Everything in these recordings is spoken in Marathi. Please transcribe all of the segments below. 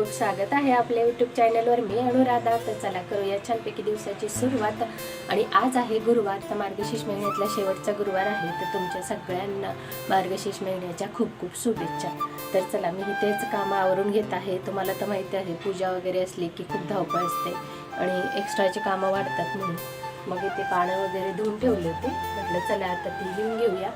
खूप स्वागत आहे आपल्या यूट्यूब चॅनलवर. मी अनुराधा. तर चला करूया छानपैकी दिवसाची सुरुवात. आणि आज आहे गुरुवार, तर मार्गशीर्ष महिन्यातला शेवटचा गुरुवार आहे. तर तुमच्या सगळ्यांना मार्गशीर्ष महिन्याच्या खूप खूप शुभेच्छा. तर चला मी तेच कामं आवरून घेत आहे. तुम्हाला तर माहिती आहे पूजा वगैरे असली की खूप धावपळ असते आणि एक्स्ट्राची कामं वाढतात. म्हणून मग इथे पानं वगैरे धुवून ठेवले होते. म्हटलं चला आता ती घेऊन घेऊया.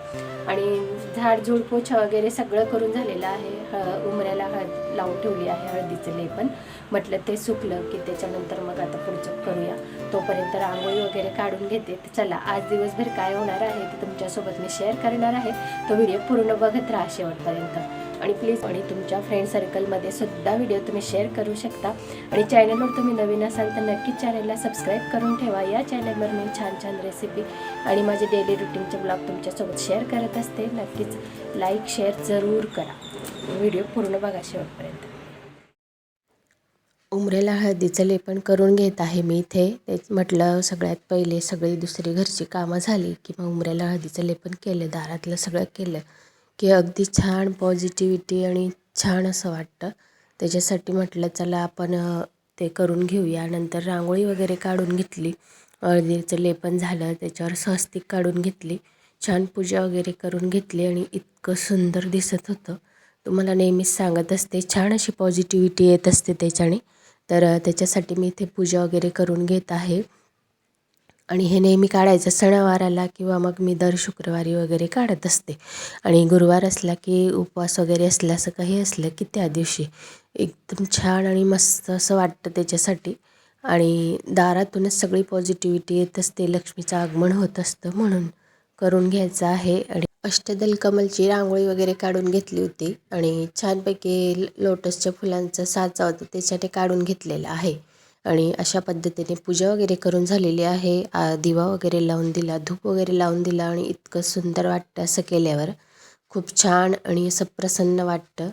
आणि झाडझूड पोछा वगैरे सगळं करून झालेलं आहे. उमऱ्याला हळद लावून ठेवली आहे, हळदीचं लेपन. म्हटलं ते सुकलं की त्याच्यानंतर मग आता पुढचं करूया. तोपर्यंत रांगोळी वगैरे काढून घेते. तर चला आज दिवसभर काय होणार आहे ते तुमच्यासोबत मी शेअर करणार आहे. तो व्हिडिओ पूर्ण बघत राहा शेवटपर्यंत. आणि प्लीज आणि तुमच्या फ्रेंड सर्कलमध्ये सुद्धा व्हिडिओ तुम्ही शेअर करू शकता. आणि चॅनलवर तुम्ही नवीन असाल तर नक्कीच चॅनलला सबस्क्राईब करून ठेवा. या चॅनलवर मी छान छान रेसिपी आणि माझे डेली रुटीनचे ब्लॉग तुमच्यासोबत शेअर करत असते. नक्कीच लाईक शेअर जरूर करा. व्हिडिओ पूर्ण बघा शेवटपर्यंत. उमरेला हळदीचं लेपन करून घेत आहे मी इथे. तेच म्हटलं सगळ्यात पहिले सगळी दुसरी घरची कामं झाली की मग उमरेला हळदीचं लेपन केलं, दारातलं सगळं केलं की अगदी छान पॉझिटिव्हिटी आणि छान असं वाटतं. त्याच्यासाठी म्हटलं चला आपण ते करून घेऊया. नंतर रांगोळी वगैरे काढून घेतली, हळदीचं लेपन झालं, त्याच्यावर स्वस्तिक काढून घेतली, छान पूजा वगैरे करून घेतली आणि इतकं सुंदर दिसत होतं. तुम्हाला नेहमीच सांगत असते छान अशी पॉझिटिव्हिटी येत असते त्याच्याने. तर त्याच्यासाठी मी इथे पूजा वगैरे करून घेत आहे. आणि हे नेहमी काढायचं सणावाराला किंवा मग मी दर शुक्रवारी वगैरे काढत असते. आणि गुरुवार असला की उपवास वगैरे असला असं काही असलं की त्या दिवशी एकदम छान आणि मस्त असं वाटतं त्याच्यासाठी. आणि दारातूनच सगळी पॉझिटिव्हिटी येत असते, लक्ष्मीचं आगमन होत असतं, म्हणून करून घ्यायचं आहे. आणि अष्टदल कमलची रांगोळी वगैरे काढून घेतली होती आणि छानपैकी लोटसच्या फुलांचा साचा होता त्याच्याने काढून घेतलेला आहे. आणि अशा पद्धतीने पूजा वगैरे करून झालेली आहे. दिवा वगैरे लावून दिला, धूप वगैरे लावून दिला आणि इतकं सुंदर वाटतं असं केल्यावर. खूप छान आणि असं प्रसन्न वाटतं.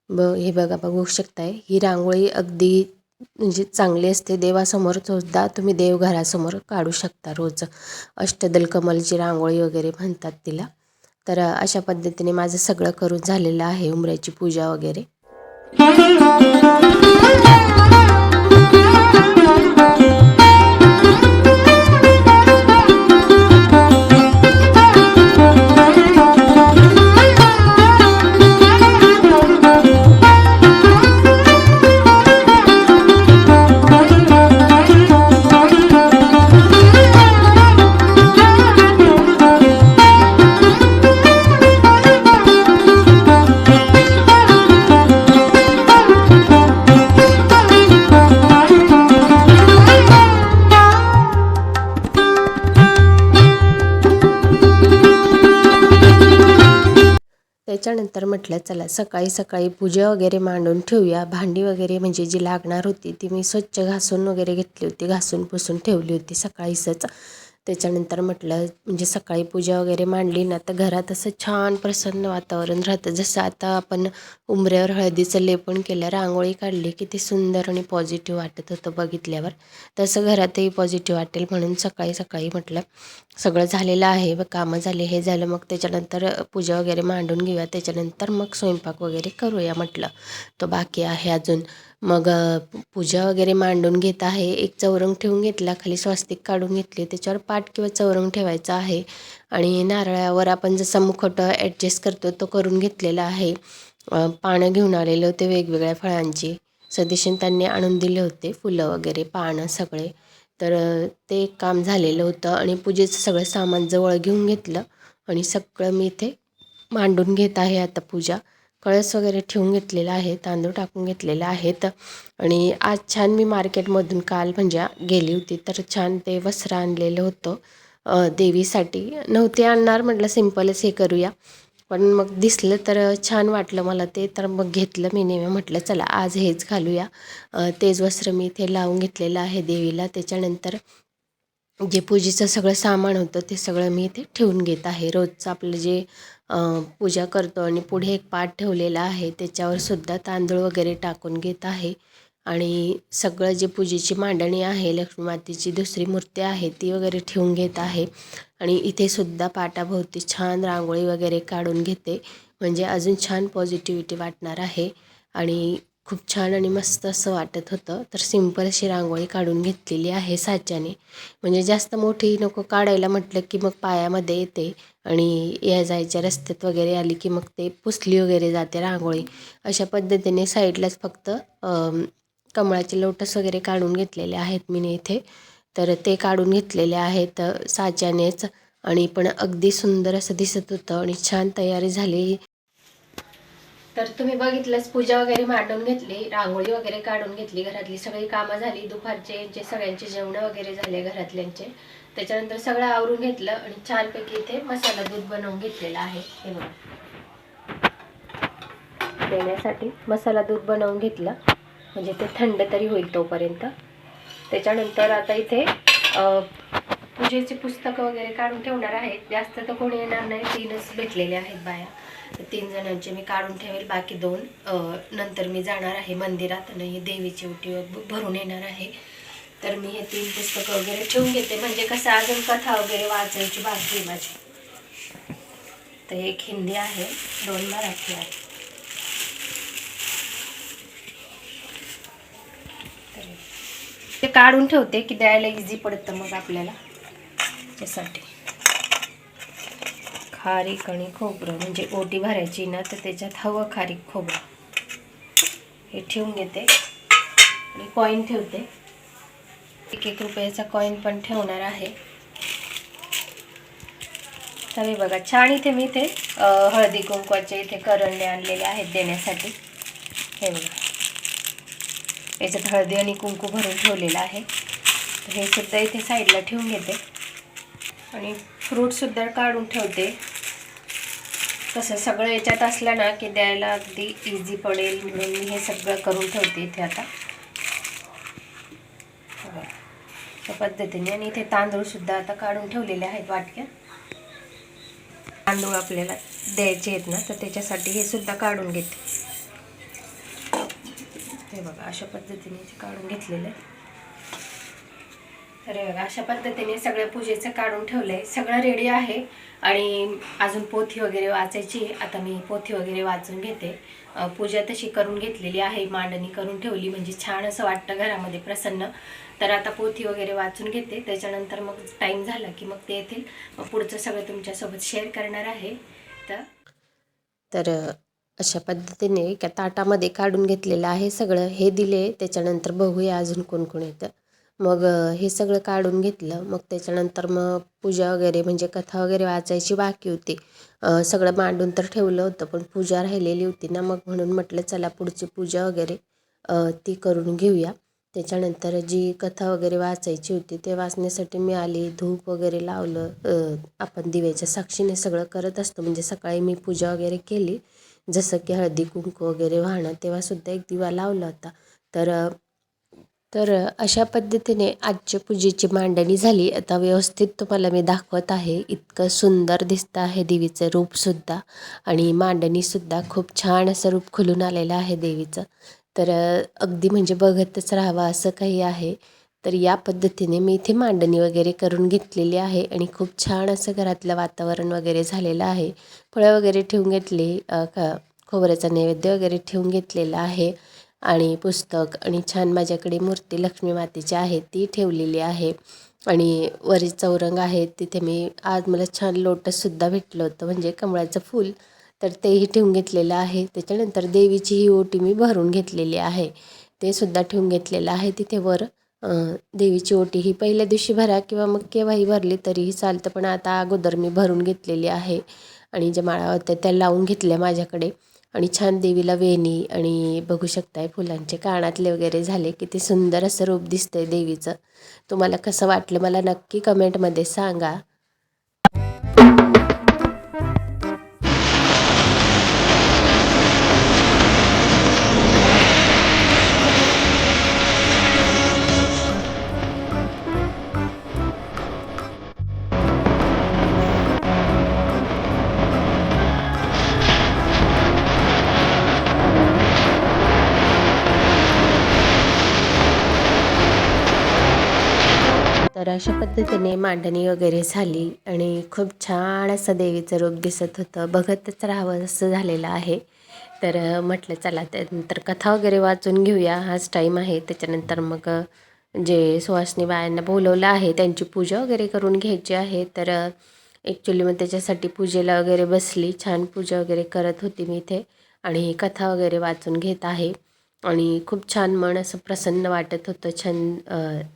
हे बघा, बघू शकताय ही रांगोळी अगदी म्हणजे चांगली असते. देवासमोर सुद्धा तुम्ही देवघरासमोर काढू शकता रोज. अष्टदल कमलची रांगोळी वगैरे म्हणतात तिला. तर अशा पद्धतीने माझं सगळं करून झालेलं आहे, उमऱ्याची पूजा वगैरे. त्याच्यानंतर म्हटलं चला सकाळी सकाळी पूजा वगैरे मांडून ठेवूया. भांडी वगैरे म्हणजे जी लागणार होती ती मी स्वच्छ घासून वगैरे घेतली होती, घासून पुसून ठेवली होती सकाळीच. त्याच्यानंतर म्हटलं म्हणजे सकाळी पूजा वगैरे मांडली ना तर घरात असं छान प्रसन्न वातावरण राहतं. जसं आता आपण उंबऱ्यावर हळदीचं लेपन केलं, रांगोळी काढली किती सुंदर आणि पॉझिटिव्ह वाटत होतं बघितल्यावर, तसं घरातही पॉझिटिव्ह वाटेल म्हणून सकाळी सकाळी म्हटलं सगळं झालेलं आहे व कामं झाले, हे झालं, मग त्याच्यानंतर पूजा वगैरे मांडून घेऊया, त्याच्यानंतर मग स्वयंपाक वगैरे करूया म्हटलं, तो बाकी आहे अजून. मग पूजा वगैरे मांडून घेत आहे. एक चौरंग ठेवून घेतला, खाली स्वस्तिक काढून घेतले, त्याच्यावर पाट किंवा चौरंग ठेवायचा आहे. आणि नारळावर आपण जसा मुखवटा ॲडजस्ट करतो तो करून घेतलेला आहे. पानं घेऊन आलेले होते वेगवेगळ्या फळांची, सदेशीन त्यांनी आणून दिले होते, फुलं वगैरे पानं सगळे. तर ते काम झालेलं होतं आणि पूजेचं सगळं सामान जवळ घेऊन घेतलं आणि सगळं मी इथे मांडून घेत आहे आता पूजा. कळस वगैरे ठेवून घेतलेला आहे, तांदूळ टाकून घेतलेले आहेत. आणि आज छान मी मार्केटमधून काल म्हणजे गेली होती तर छान ते वस्त्र आणलेलं होतं देवीसाठी. नव्हते आणणार, म्हटलं सिम्पलच हे करूया, पण मग दिसलं तर छान वाटलं मला ते, तर मग घेतलं मी नेहमी. म्हटलं चला आज हेच घालूया. तेच वस्त्र मी इथे लावून घेतलेलं आहे देवीला. त्याच्यानंतर जे पूजेचं सगळं सामान होतं ते सगळं मी इथे ठेवून घेत आहे. रोजचं आपलं जे पूजा करतो आणि पुढे एक पाट ठेवलेला आहे त्याच्यावर सुद्धा तांदूळ वगैरे टाकून घेत आहे. आणि सगळं जे पूजेची मांडणी आहे, लक्ष्मी मातेची दुसरी मूर्ती आहे ती वगैरे ठेवून घेत आहे. आणि इथे सुद्धा पाटाभोवती छान रांगोळी वगैरे काढून घेते, म्हणजे अजून छान पॉझिटिव्हिटी वाटणार आहे. आणि खूप छान आणि मस्त असं वाटत होतं. तर सिंपल अशी रांगोळी काढून घेतलेली आहे साच्याने. म्हणजे जास्त मोठी नको काढायला म्हटलं की मग पायामध्ये येते आणि या जायच्या रस्त्यात वगैरे आली की मग ते पुसली वगैरे जाते रांगोळी. अशा पद्धतीने साईडलाच फक्त कमळाचे लोटस वगैरे काढून घेतलेले आहेत मी इथे. तर ते काढून घेतलेले आहेत साच्यानेच आणि पण अगदी सुंदर असं दिसत होतं आणि छान तयारी झाली. तर तुम्ही बघितलंच, पूजा वगैरे मांडून घेतली, रांगोळी वगैरे काढून घेतली, घरातली सगळी कामं झाली, दुपारचे जे सगळ्यांचे जेवणं वगैरे झाले घरातल्यांचे. त्याच्यानंतर सगळं आवरून घेतलं आणि छानपैकी इथे मसाला दूध बनवून घेतलेला आहे. हे बघा, देण्यासाठी मसाला दूध बनवून घेतलं म्हणजे ते थंड तरी होईल तोपर्यंत. त्याच्यानंतर आता इथे पूजेची पुस्तकं वगैरे काढून ठेवणार आहेत. जास्त तर कोणी येणार नाही, 3च भेटलेले आहेत बाया. 3 जणांचे मी काढून ठेवेल, बाकी 2 नंतर मी जाणार आहे मंदिरात आणि देवीची ओटी भरून येणार आहे. तर मी हे 3 पुस्तकं वगैरे ठेवून घेते, म्हणजे कसं अजून कथा वगैरे वाचायची बाकी आहे माझी. तर एक हिंदी आहे, 2 मराठी आहे. ते काढून ठेवते की द्यायला इझी पडतं मग आपल्याला. त्यासाठी खारीक आणि खोबरं, म्हणजे ओटी भरायची ना, तर त्याच्यात हवं खारीक खोबरं हे ठेवून घेते आणि कॉईन ठेवते. 1-1 रुपयाचा कॉईन पण ठेवणार आहे. तर हे बघा, छान इथे मी इथे हळदी कुंकवाचे इथे करंडे आणलेले आहेत देण्यासाठी. हे बघा, याच्यात हळदी आणि कुंकू भरून ठेवलेलं आहे. हे सुद्धा इथे साईडला ठेवून घेते आणि फ्रूटसुद्धा काढून ठेवते. कसं सगळं याच्यात असलं ना की द्यायला अगदी इझी पडेल म्हणून मी हे सगळं करून ठेवते इथे आता अशा पद्धतीने. आणि इथे तांदूळसुद्धा आता काढून ठेवलेले आहेत वाटक्या. तांदूळ आपल्याला द्यायचे आहेत ना, तर त्याच्यासाठी हे सुद्धा काढून घेते. हे बघा, अशा पद्धतीने इथे काढून घेतलेलं आहे. तर बघा, अशा पद्धतीने सगळ्या पूजेचं काढून ठेवलंय, सगळं रेडी आहे. आणि अजून पोथी वगैरे वाचायची. आता मी पोथी वगैरे वाचून घेते. पूजा तशी करून घेतलेली आहे, मांडणी करून ठेवली, म्हणजे छान असं वाटतं घरामध्ये प्रसन्न. तर आता पोथी वगैरे वाचून घेते, त्याच्यानंतर मग टाईम झाला की मग ते येतील, मग पुढचं सगळं तुमच्यासोबत शेअर करणार आहे. तर अशा पद्धतीने एका ताटामध्ये काढून घेतलेलं आहे सगळं. हे दिले, त्याच्यानंतर बघूया अजून कोण कोण येतं. मग हे सगळं काढून घेतलं. मग त्याच्यानंतर मग पूजा वगैरे, म्हणजे कथा वगैरे वाचायची बाकी होती. सगळं मांडून तर ठेवलं होतं, पण पूजा राहिलेली होती ना, मग म्हणून म्हटलं चला पुढची पूजा वगैरे ती करून घेऊया. त्याच्यानंतर जी कथा वगैरे वाचायची होती ते वाचण्यासाठी मी आली, धूप वगैरे लावलं. आपण दिव्याच्या साक्षीने सगळं करत असतो, म्हणजे सकाळी मी पूजा वगैरे केली, जसं की हळदी कुंकू वगैरे वाहणं, तेव्हासुद्धा एक दिवा लावला होता. तर अशा पद्धतीने आजच्या पूजेची मांडणी झाली. आता व्यवस्थित तुम्हाला मी दाखवत आहे. इतकं सुंदर दिसतं आहे देवीचं रूपसुद्धा आणि मांडणीसुद्धा खूप छान असं रूप खुलून आलेलं आहे देवीचं. तर अगदी म्हणजे बघतच राहावं असं काही आहे. तर या पद्धतीने मी इथे मांडणी वगैरे करून घेतलेली आहे आणि खूप छान असं घरातलं वातावरण वगैरे झालेलं आहे. फळं वगैरे ठेवून घेतली, खोबऱ्याचा नैवेद्य वगैरे ठेवून घेतलेला आहे आणि पुस्तक आणि छान माझ्याकडे मूर्ती लक्ष्मी मातेची आहे ती ठेवलेली आहे. आणि वरी चौरंग आहे, तिथे मी आज मला छान लोटससुद्धा भेटलं होतं, म्हणजे कमळाचं फूल, तर तेही ठेवून घेतलेलं आहे. त्याच्यानंतर देवीची ही ओटी मी भरून घेतलेली आहे, ते सुद्धा ठेवून घेतलेलं आहे. तिथे वर देवीची ओटी ही पहिल्या दिवशी भरा किंवा मग केव्हाही भरली तरीही चालतं, पण आता अगोदर मी भरून घेतलेली आहे. आणि ज्या माळा होत्या त्या लावून घेतल्या माझ्याकडे. आणि छान देवीला वेणी आणि बघू शकताय फुलांचे कानातले वगैरे झाले. किती सुंदर असं रूप दिसतंय देवीचं. तुम्हाला कसं वाटलं मला नक्की कमेंटमध्ये सांगा. तर अशा पद्धतीने मांडणी वगैरे झाली आणि खूप छान असं देवीचं रूप दिसत होतं, बघतच राहावं असं झालेलं आहे. तर म्हटलं चला त्यानंतर कथा वगैरे वाचून घेऊया, हाच टाईम आहे. त्याच्यानंतर मग जे सुहासनी बायांना बोलवलं आहे त्यांची पूजा वगैरे करून घ्यायची आहे. तर ॲक्च्युली मग त्याच्यासाठी पूजेला वगैरे बसली, छान पूजा वगैरे करत होती मी इथे आणि कथा वगैरे वाचून घेत आहे. आणि खूप छान मन असं प्रसन्न वाटत होतं. छान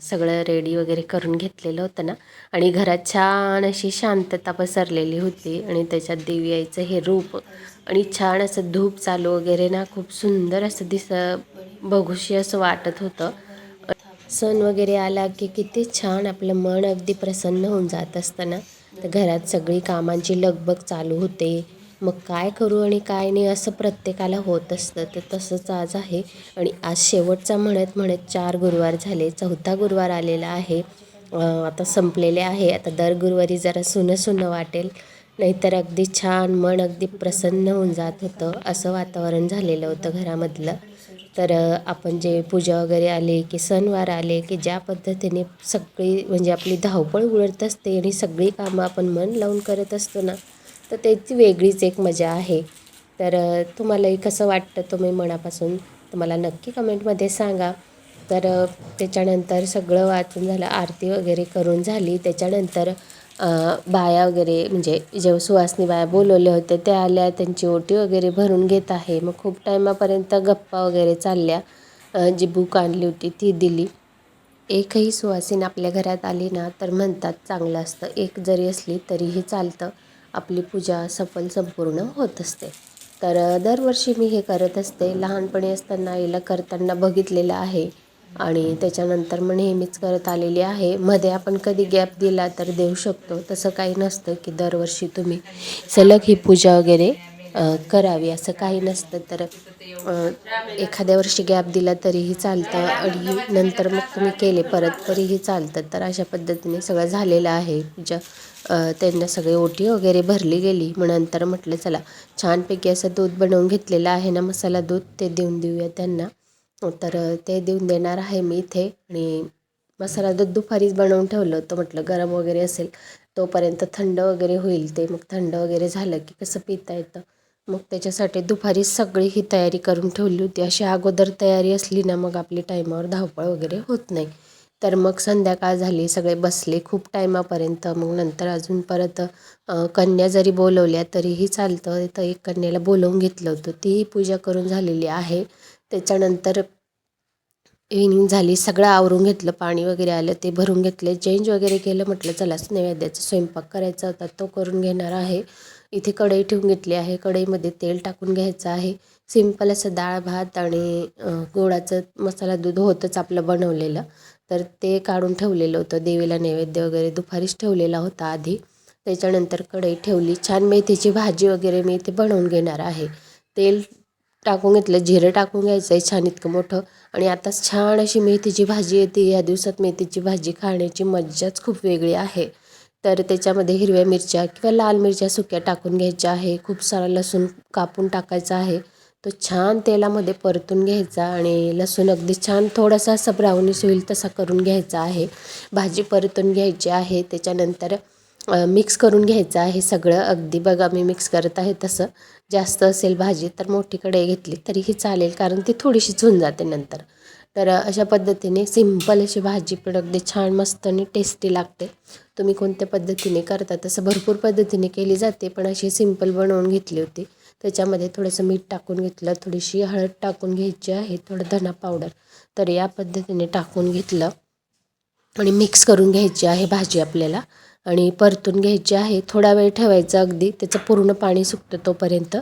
सगळं रेडी वगैरे करून घेतलेलं होतं ना आणि घरात छान अशी शांतता पसरलेली होती आणि त्याच्यात देवी आईचं हे रूप आणि छान असं धूप चालू वगैरे ना, खूप सुंदर असं बघूशी असं वाटत होतं. सण वगैरे आला की किती छान आपलं मन अगदी प्रसन्न होऊन जात असतं ना. तर घरात सगळी कामांची लगबग चालू होते. मग काय करू आणि काय नाही असं प्रत्येकाला होत असतं. तर तसंच आज आहे आणि आज शेवटचा म्हणत म्हणत 4 गुरुवार झाले, 4था गुरुवार आलेला आहे. आता संपलेले आहे. आता दर गुरुवारी जरा सुनं सुनं वाटेल, नाहीतर अगदी छान मन अगदी प्रसन्न होऊन जात होतं. असं वातावरण झालेलं होतं घरामधलं. तर आपण जे पूजा वगैरे आले की सणवार आले की ज्या पद्धतीने सगळी म्हणजे आपली धावपळ उडत असते आणि सगळी कामं आपण मन लावून करत असतो ना, तर त्याची वेगळीच एक मजा आहे. तर तुम्हालाही कसं वाटतं तुम्ही मनापासून तर मला नक्की कमेंटमध्ये सांगा. तर त्याच्यानंतर सगळं वाचून झालं, आरती वगैरे करून झाली. त्याच्यानंतर बाया वगैरे म्हणजे जेव्हा सुवासिनी बाया बोलवल्या होत्या त्या आल्या, त्यांची ओटी वगैरे भरून घेत आहे. मग खूप टायमापर्यंत गप्पा वगैरे चालल्या. जी बुक आणली होती ती दिली. एकही सुवासीन आपल्या घरात आली ना तर म्हणतात चांगलं असतं, एक जरी असली तरीही चालतं, आपली पूजा सफल संपूर्ण होत असते. तर दरवर्षी मी हे करत असते. लहानपणी असताना आईला करताना बघितलेलं आहे आणि त्याच्यानंतर मग नेहमीच करत आलेली आहे. मध्ये आपण कधी गॅप दिला तर देऊ शकतो, तसं काही नसतं की दरवर्षी तुम्ही सलग ही पूजा वगैरे करावी असं काही नसतं. तर एखाद्या वर्षी गॅप दिला तरीही चालतं आणि नंतर मग तुम्ही केले परत तरीही चालतं. तर अशा पद्धतीने सगळं झालेलं आहे पूजा. त्यांना सगळी ओटी वगैरे भरली गेली. मग नंतर म्हटलं चला छानपैकी असं दूध बनवून घेतलेलं आहे ना, मसाला दूध, ते देऊन देऊया त्यांना. तर ते देऊन देणार आहे मी इथे. आणि मसाला दूध दुपारीच बनवून ठेवलं होतं, म्हटलं गरम वगैरे असेल तोपर्यंत थंड वगैरे होईल ते. मग थंड वगैरे झालं की कसं पिता येतं. मग त्याच्यासाठी दुपारी सगळी ही तयारी करून ठेवली होती. अशी अगोदर तयारी असली ना मग आपली टाईमावर धावपळ वगैरे होत नाही. तर मग संध्याकाळ झाली, सगळे बसले खूप टायमापर्यंत. मग नंतर अजून परत कन्या जरी बोलवल्या तरीही चालतं. तर एक कन्याला बोलवून घेतलं होतं, तीही पूजा करून झालेली आहे. त्याच्यानंतर इव्हिनिंग झाली, सगळं आवरून घेतलं, पाणी वगैरे आलं ते भरून घेतले, चेंज वगैरे केलं. म्हटलं चला नैवेद्याचा स्वयंपाक करायचा होता तो करून घेणार आहे. इथे कढई ठेवून घेतली आहे. कढईमध्ये तेल टाकून घ्यायचं आहे. सिंपल असं डाळ भात आणि गोडाचं मसाला दूध होतंच आपलं बनवलेलं. तर ते काढून ठेवलेलं होतं. देवीला नैवेद्य वगैरे दुपारीच ठेवलेला होता आधी. त्याच्यानंतर कढई ठेवली. छान मेथीची भाजी वगैरे मी इथे बनवून घेणार आहे. तेल टाकून घेतलं, जिरं टाकून घ्यायचं आहे छान इतकं मोठं. आणि आताच छान अशी मेथीची भाजी येते. या दिवसात मेथीची भाजी खाण्याची मज्जाच खूप वेगळी आहे. तर त्याच्यामध्ये हिरव्या मिरच्या किंवा लाल मिरच्या सुक्या टाकून घ्यायच्या आहे. खूप सारा लसूण कापून टाकायचा आहे. तो छान तेलामध्ये परतून घ्यायचा आणि लसूण अगदी छान थोडासा असा ब्राउनिश होईल तसा करून घ्यायचा आहे. भाजी परतून घ्यायची आहे. त्याच्यानंतर मिक्स करून घ्यायचं आहे सगळं. अगदी बघा मी मिक्स करत आहे तसं. जास्त असेल भाजी तर मोठी कढई घेतली तरीही चालेल, कारण ती थोडीशीच होऊन जाते नंतर. तर अशा पद्धतीने सिंपल अशी भाजी पण अगदी छान मस्त आणि टेस्टी लागते. तुम्ही कोणत्या पद्धतीने करता तसं भरपूर पद्धतीने केली जाते, पण अशी सिंपल बनवून घेतली होती. त्याच्यामध्ये थोडंसं मीठ टाकून घेतलं, थोडीशी हळद टाकून घ्यायची आहे, थोडं धना पावडर. तर या पद्धतीने टाकून घेतलं आणि मिक्स करून घ्यायची आहे भाजी आपल्याला आणि परतून घ्यायची आहे. थोडा वेळ ठेवायचं, अगदी त्याचं पूर्ण पाणी सुकतं तोपर्यंत.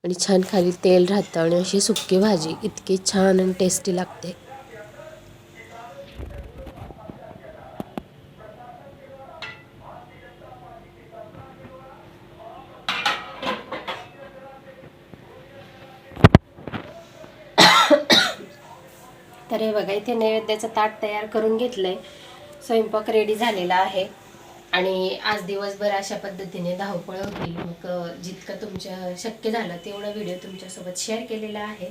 आणि छान खाली तेल राहतं आणि अशी सुक्की भाजी इतकी छान आणि टेस्टी लागते. तर हे बघा इथे नैवेद्याचं ताट तयार करून घेतलं आहे. स्वयंपाक रेडी झालेला आहे आणि आज दिवसभर अशा पद्धतीने धावपळ होती. मग जितकं तुमच्या शक्य झालं तेवढा व्हिडिओ तुमच्यासोबत शेअर केलेला आहे.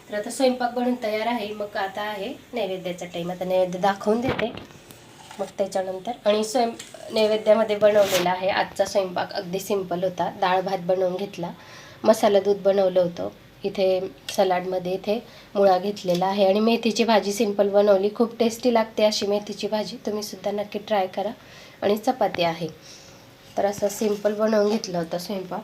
तर आता स्वयंपाक बनून तयार आहे. मग आता आहे नैवेद्याचा टाईम. आता नैवेद्य दाखवून देते मग त्याच्यानंतर. आणि नैवेद्यामध्ये बनवलेला आहे आजचा स्वयंपाक अगदी सिंपल होता. डाळ भात बनवून घेतला, मसाला दूध बनवलं होतं, इथे सलाडमध्ये इथे मुळा घेतलेला आहे आणि मेथीची भाजी सिंपल बनवली. खूप टेस्टी लागते अशी मेथीची भाजी. तुम्हीसुद्धा नक्की ट्राय करा. आणि चपाती आहे. तर असं सिंपल बनवून घेतलं होतं स्वयंपाक.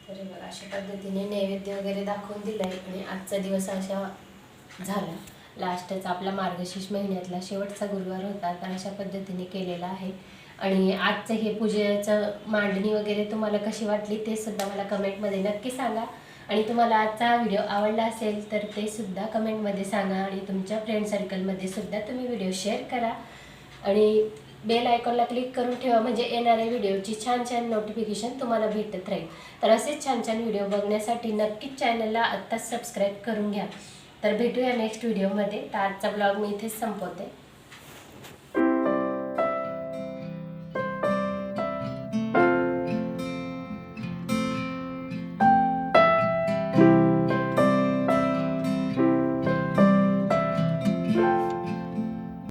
तर बघा अशा पद्धतीने नैवेद्य वगैरे दाखवून दिलाय आणि आजचा दिवस अशा झाला. लास्टचा आपला मार्गशीर्ष महिन्यातला शेवटचा गुरुवार होता. तर अशा पद्धतीने केलेला आहे. आणि आजचं हे पूजेचं मांडणी वगैरे तुम्हाला कशी वाटली ते सुद्धा मला कमेंटमध्ये नक्की सांगा. आणि तुम्हाला आजचा हा व्हिडिओ आवडला असेल तर ते सुद्धा कमेंटमध्ये सांगा. आणि तुमच्या फ्रेंड सर्कलमध्ये सुद्धा तुम्ही व्हिडिओ शेअर करा. आणि बेल आयकॉनला क्लिक करून ठेवा म्हणजे येणाऱ्या व्हिडिओची छान छान नोटिफिकेशन तुम्हाला भेटत राहील. तर असेच छान छान व्हिडिओ बघण्यासाठी नक्कीच चॅनलला आत्ताच सबस्क्राईब करून घ्या. तर भेटूया नेक्स्ट व्हिडिओमध्ये. तर आजचा ब्लॉग मी इथेच संपवते.